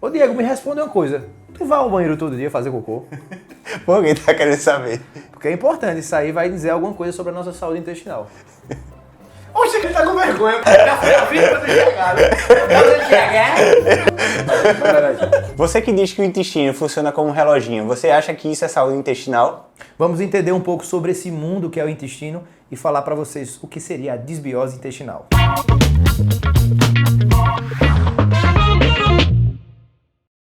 Ô Diego, me responde uma coisa. Tu vai ao banheiro todo dia fazer cocô? Por que tá querendo saber? Porque é importante, isso aí vai dizer alguma coisa sobre a nossa saúde intestinal. Oxe, ele tá com vergonha. Já foi a vida pra ter chegado. Você que diz que o intestino funciona como um reloginho, você acha que isso é saúde intestinal? Vamos entender um pouco sobre esse mundo que é o intestino e falar para vocês o que seria a disbiose intestinal.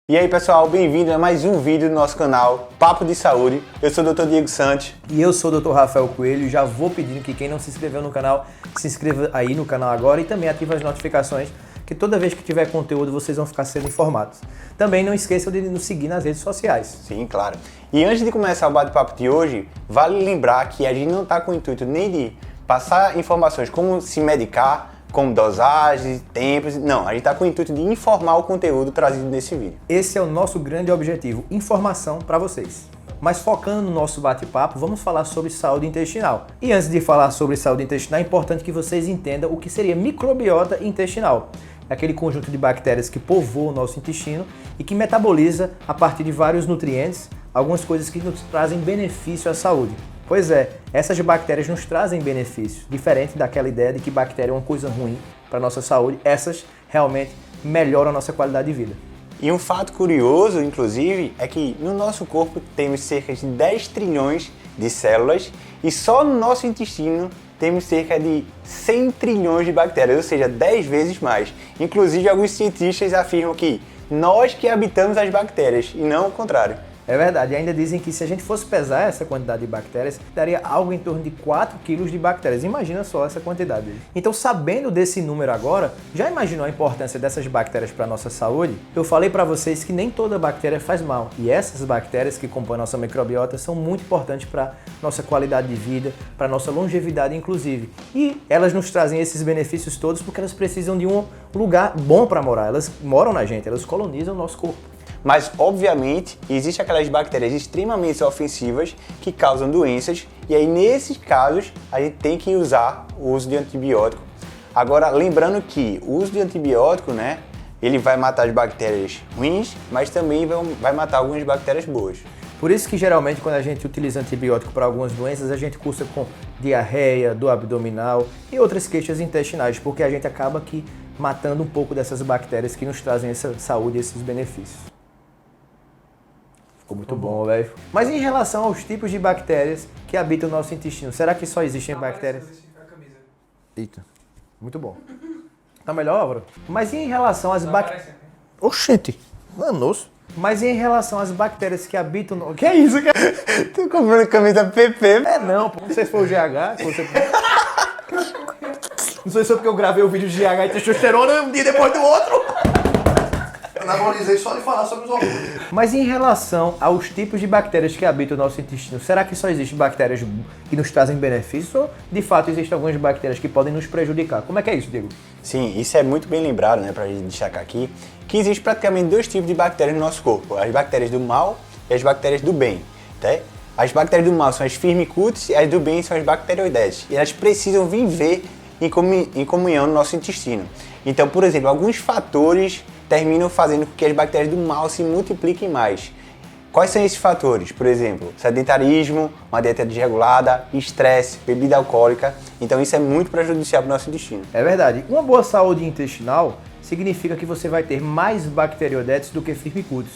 E aí pessoal, bem-vindo a mais um vídeo do nosso canal Papo de Saúde. Eu sou o Dr. Diego Santos. E eu sou o Dr. Rafael Coelho e já vou pedindo que quem não se inscreveu no canal, se inscreva aí no canal agora e também ative as notificações, que toda vez que tiver conteúdo vocês vão ficar sendo informados. Também não esqueçam de nos seguir nas redes sociais. Sim, claro. E antes de começar o bate-papo de hoje, vale lembrar que a gente não está com o intuito nem de passar informações como se medicar, como dosagens, tempos. Não, a gente está com o intuito de informar o conteúdo trazido nesse vídeo. Esse é o nosso grande objetivo, informação para vocês. Mas focando no nosso bate-papo, vamos falar sobre saúde intestinal. E antes de falar sobre saúde intestinal, é importante que vocês entendam o que seria microbiota intestinal. É aquele conjunto de bactérias que povoa o nosso intestino e que metaboliza a partir de vários nutrientes, algumas coisas que nos trazem benefício à saúde. Pois é, essas bactérias nos trazem benefícios, diferente daquela ideia de que bactéria é uma coisa ruim para a nossa saúde, essas realmente melhoram a nossa qualidade de vida. E um fato curioso, inclusive, é que no nosso corpo temos cerca de 10 trilhões de células e só no nosso intestino temos cerca de 100 trilhões de bactérias, ou seja, 10 vezes mais. Inclusive, alguns cientistas afirmam que nós que habitamos as bactérias e não o contrário. É verdade, e ainda dizem que se a gente fosse pesar essa quantidade de bactérias, daria algo em torno de 4 quilos de bactérias. Imagina só essa quantidade. Então, sabendo desse número agora, já imaginou a importância dessas bactérias para a nossa saúde? Eu falei para vocês que nem toda bactéria faz mal, e essas bactérias que compõem a nossa microbiota são muito importantes para nossa qualidade de vida, para nossa longevidade inclusive. E elas nos trazem esses benefícios todos porque elas precisam de um lugar bom para morar. Elas moram na gente, elas colonizam o nosso corpo. Mas, obviamente, existem aquelas bactérias extremamente ofensivas que causam doenças e aí, nesses casos, a gente tem que usar o uso de antibiótico. Agora, lembrando que o uso de antibiótico, ele vai matar as bactérias ruins, mas também vai matar algumas bactérias boas. Por isso que, geralmente, quando a gente utiliza antibiótico para algumas doenças, a gente cursa com diarreia, dor abdominal e outras queixas intestinais, porque a gente acaba aqui matando um pouco dessas bactérias que nos trazem essa saúde e esses benefícios. Ficou muito bom, velho. Mas em relação aos tipos de bactérias que habitam o nosso intestino, será que só existem bactérias? Eita, muito bom. Tá melhor, Álvaro? Mas e em relação às bactérias... Oxente, danou-se. Mas e em relação às bactérias que habitam no... Que é isso? Tô comprando camisa PP. É não, pô. Não sei se foi o GH. Não sei se foi porque eu gravei o vídeo de GH e testosterona um dia depois do outro. Anabolizei só de falar sobre os hormônios. Mas em relação aos tipos de bactérias que habitam o nosso intestino, será que só existem bactérias que nos trazem benefícios ou de fato existem algumas bactérias que podem nos prejudicar? Como é que é isso, Diego? Sim, isso é muito bem lembrado, pra gente destacar aqui, que existe praticamente dois tipos de bactérias no nosso corpo, as bactérias do mal e as bactérias do bem, tá? As bactérias do mal são as firmicutes e as do bem são as bacteroidetes, e elas precisam viver em comunhão no nosso intestino. Então, por exemplo, alguns fatores terminam fazendo com que as bactérias do mal se multipliquem mais. Quais são esses fatores? Por exemplo, sedentarismo, uma dieta desregulada, estresse, bebida alcoólica. Então isso é muito prejudicial para o nosso intestino. É verdade. Uma boa saúde intestinal significa que você vai ter mais bacteroidetes do que firmicutes.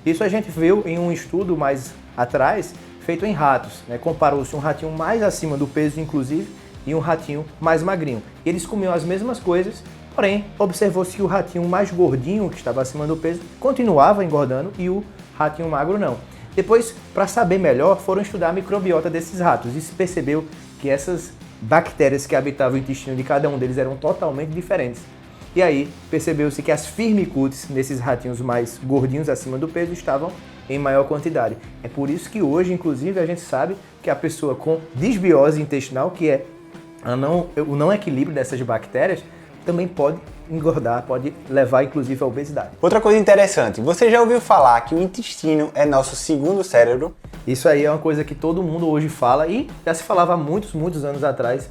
Isso a gente viu em um estudo mais atrás, feito em ratos. Comparou-se um ratinho mais acima do peso, inclusive, e um ratinho mais magrinho. Eles comiam as mesmas coisas, porém, observou-se que o ratinho mais gordinho, que estava acima do peso, continuava engordando e o ratinho magro não. Depois, para saber melhor, foram estudar a microbiota desses ratos e se percebeu que essas bactérias que habitavam o intestino de cada um deles eram totalmente diferentes. E aí, percebeu-se que as firmicutes, nesses ratinhos mais gordinhos acima do peso, estavam em maior quantidade. É por isso que hoje, inclusive, a gente sabe que a pessoa com disbiose intestinal, que é o não equilíbrio dessas bactérias, também pode engordar, pode levar inclusive à obesidade. Outra coisa interessante, você já ouviu falar que o intestino é nosso segundo cérebro? Isso aí é uma coisa que todo mundo hoje fala e já se falava há muitos anos atrás,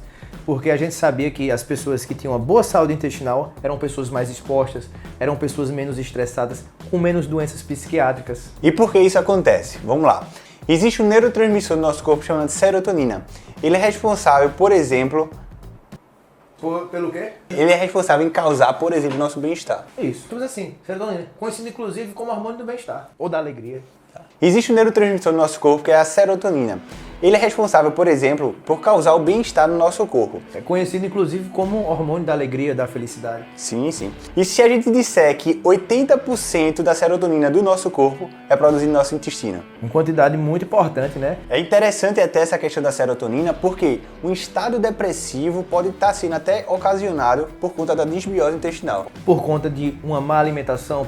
porque a gente sabia que as pessoas que tinham uma boa saúde intestinal eram pessoas mais expostas, eram pessoas menos estressadas, com menos doenças psiquiátricas. E por que isso acontece? Vamos lá. Existe um neurotransmissor no nosso corpo chamado serotonina. Ele é responsável, por exemplo... Pelo quê? Ele é responsável em causar, por exemplo, nosso bem-estar. Isso, tudo assim, serotonina, conhecido inclusive como hormônio do bem-estar, ou da alegria. Existe um neurotransmissor no nosso corpo que é a serotonina. Ele é responsável, por exemplo, por causar o bem-estar no nosso corpo. É conhecido inclusive como hormônio da alegria, da felicidade. Sim, sim. E se a gente disser que 80% da serotonina do nosso corpo é produzida no nosso intestino? Em quantidade muito importante, né? É interessante até essa questão da serotonina, porque um estado depressivo pode estar sendo até ocasionado por conta da disbiose intestinal. Por conta de uma má alimentação,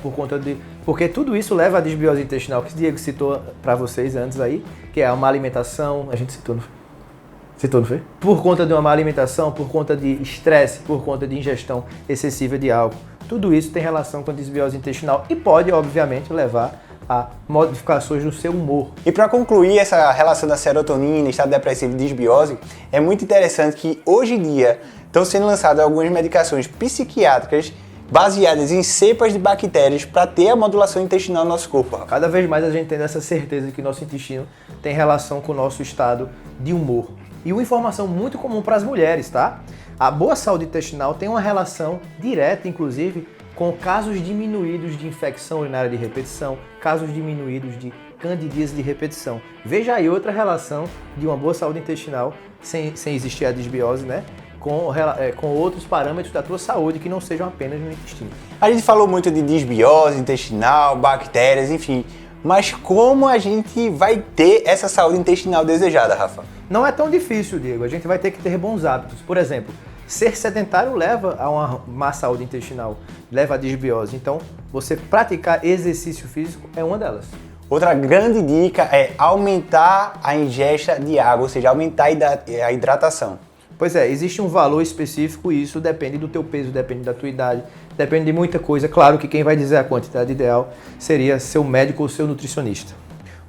porque tudo isso leva à disbiose intestinal, que o Diego citou para vocês antes aí, que é a má alimentação, a gente citou, não foi? Por conta de uma má alimentação, por conta de estresse, por conta de ingestão excessiva de álcool. Tudo isso tem relação com a disbiose intestinal e pode, obviamente, levar a modificações no seu humor. E para concluir essa relação da serotonina, estado depressivo e disbiose, é muito interessante que hoje em dia estão sendo lançadas algumas medicações psiquiátricas baseadas em cepas de bactérias para ter a modulação intestinal no nosso corpo. Cada vez mais a gente tem essa certeza que nosso intestino tem relação com o nosso estado de humor. E uma informação muito comum para as mulheres, tá? A boa saúde intestinal tem uma relação direta, inclusive, com casos diminuídos de infecção urinária de repetição, casos diminuídos de candidíase de repetição. Veja aí outra relação de uma boa saúde intestinal, sem existir a disbiose, né? Com outros parâmetros da tua saúde que não sejam apenas no intestino. A gente falou muito de disbiose intestinal, bactérias, enfim. Mas como a gente vai ter essa saúde intestinal desejada, Rafa? Não é tão difícil, Diego. A gente vai ter que ter bons hábitos. Por exemplo, ser sedentário leva a uma má saúde intestinal, leva a disbiose. Então, você praticar exercício físico é uma delas. Outra grande dica é aumentar a ingesta de água, ou seja, aumentar a hidratação. Pois é, existe um valor específico e isso depende do teu peso, depende da tua idade, depende de muita coisa. Claro que quem vai dizer a quantidade ideal seria seu médico ou seu nutricionista.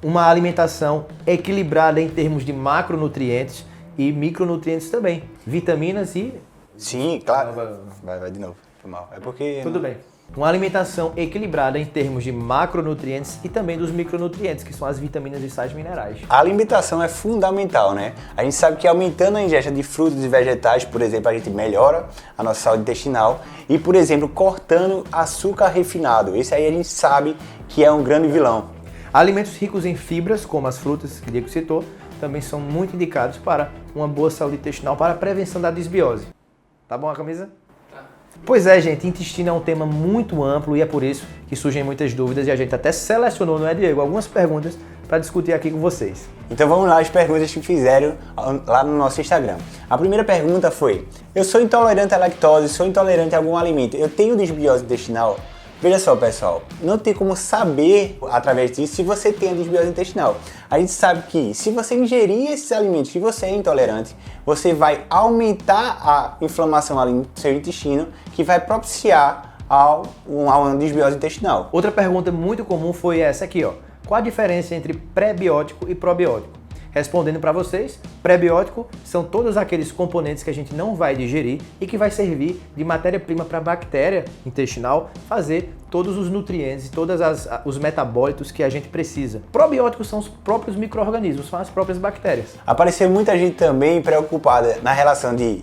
Uma alimentação equilibrada em termos de macronutrientes e micronutrientes também, vitaminas e... Sim, claro. Vai de novo. Foi mal. É porque... Tudo bem. Uma alimentação equilibrada em termos de macronutrientes e também dos micronutrientes, que são as vitaminas e sais minerais. A alimentação é fundamental, né? A gente sabe que aumentando a ingesta de frutos e vegetais, por exemplo, a gente melhora a nossa saúde intestinal e, por exemplo, cortando açúcar refinado. Esse aí a gente sabe que é um grande vilão. Alimentos ricos em fibras, como as frutas que o Diego citou, também são muito indicados para uma boa saúde intestinal, para a prevenção da disbiose. Tá bom a camisa? Pois é, gente, intestino é um tema muito amplo e é por isso que surgem muitas dúvidas e a gente até selecionou, não é, Diego, algumas perguntas para discutir aqui com vocês. Então vamos lá, as perguntas que fizeram lá no nosso Instagram. A primeira pergunta foi: eu sou intolerante à lactose, sou intolerante a algum alimento, eu tenho disbiose intestinal? Veja só, pessoal, não tem como saber através disso se você tem a disbiose intestinal. A gente sabe que se você ingerir esses alimentos que você é intolerante, você vai aumentar a inflamação ali no seu intestino, que vai propiciar a uma disbiose intestinal. Outra pergunta muito comum foi essa aqui, ó. Qual a diferença entre pré-biótico e probiótico? Respondendo para vocês, pré-biótico são todos aqueles componentes que a gente não vai digerir e que vai servir de matéria-prima para a bactéria intestinal fazer todos os nutrientes e todos os metabólitos que a gente precisa. Probióticos são os próprios micro-organismos, são as próprias bactérias. Apareceu muita gente também preocupada na relação de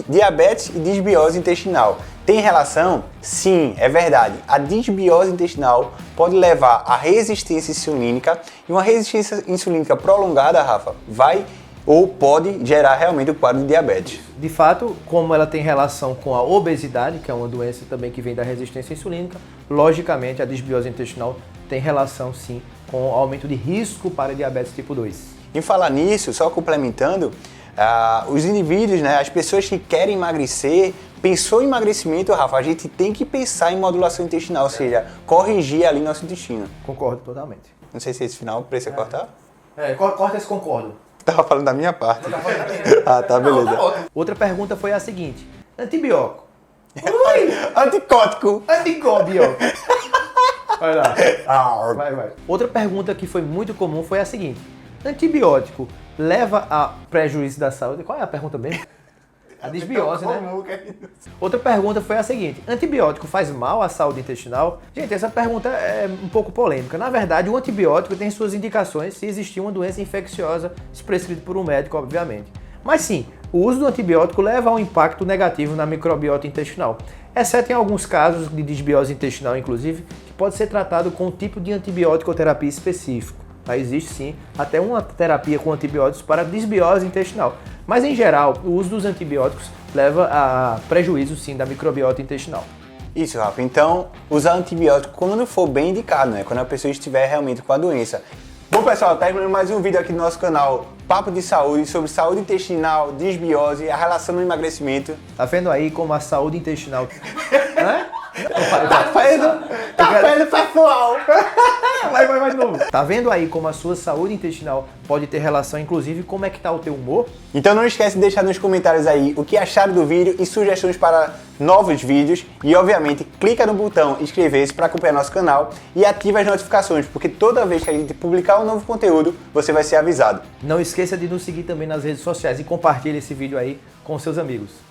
diabetes e disbiose intestinal. Tem relação? Sim, é verdade. A disbiose intestinal pode levar à resistência insulínica e uma resistência insulínica prolongada, Rafa, vai ou pode gerar realmente o quadro de diabetes. De fato, como ela tem relação com a obesidade, que é uma doença também que vem da resistência insulínica, logicamente a disbiose intestinal tem relação sim com o aumento de risco para diabetes tipo 2. Em falar nisso, só complementando, os indivíduos, né, as pessoas que querem emagrecer, pensou em emagrecimento, Rafa, a gente tem que pensar em modulação intestinal, ou seja, corrigir ali nosso intestino. Concordo totalmente. Não sei se esse final precisa cortar. Corta esse concordo. Tava falando da minha parte. Ah, tá, beleza. Outra pergunta foi a seguinte: antibiótico. Anticótico. Antibiótico. Vai lá. Vai. Outra pergunta que foi muito comum foi a seguinte: antibiótico leva a prejuízo da saúde? Qual é a pergunta mesmo? A desbiose, Então, né? comum que é- Outra pergunta foi a seguinte: antibiótico faz mal à saúde intestinal? Gente, essa pergunta é um pouco polêmica. Na verdade, o antibiótico tem suas indicações se existir uma doença infecciosa, se prescrito por um médico, obviamente. Mas sim, o uso do antibiótico leva a um impacto negativo na microbiota intestinal, exceto em alguns casos de desbiose intestinal, inclusive, que pode ser tratado com um tipo de antibiótico ou terapia específico. Aí existe sim até uma terapia com antibióticos para desbiose intestinal. Mas em geral, o uso dos antibióticos leva a prejuízo sim da microbiota intestinal. Isso, Rafa. Então, usar antibiótico quando for bem indicado, né? Quando a pessoa estiver realmente com a doença. Bom, pessoal, terminando mais um vídeo aqui no nosso canal Papo de Saúde, sobre saúde intestinal, desbiose e a relação no emagrecimento. Tá vendo aí como a saúde intestinal... Hã? Tá vendo, pessoal? Vai de novo. Tá vendo aí como a sua saúde intestinal pode ter relação, inclusive, como é que tá o teu humor? Então não esquece de deixar nos comentários aí o que acharam do vídeo e sugestões para novos vídeos. E obviamente, clica no botão inscrever-se para acompanhar nosso canal e ativa as notificações, porque toda vez que a gente publicar um novo conteúdo, você vai ser avisado. Não esqueça de nos seguir também nas redes sociais e compartilhe esse vídeo aí com seus amigos.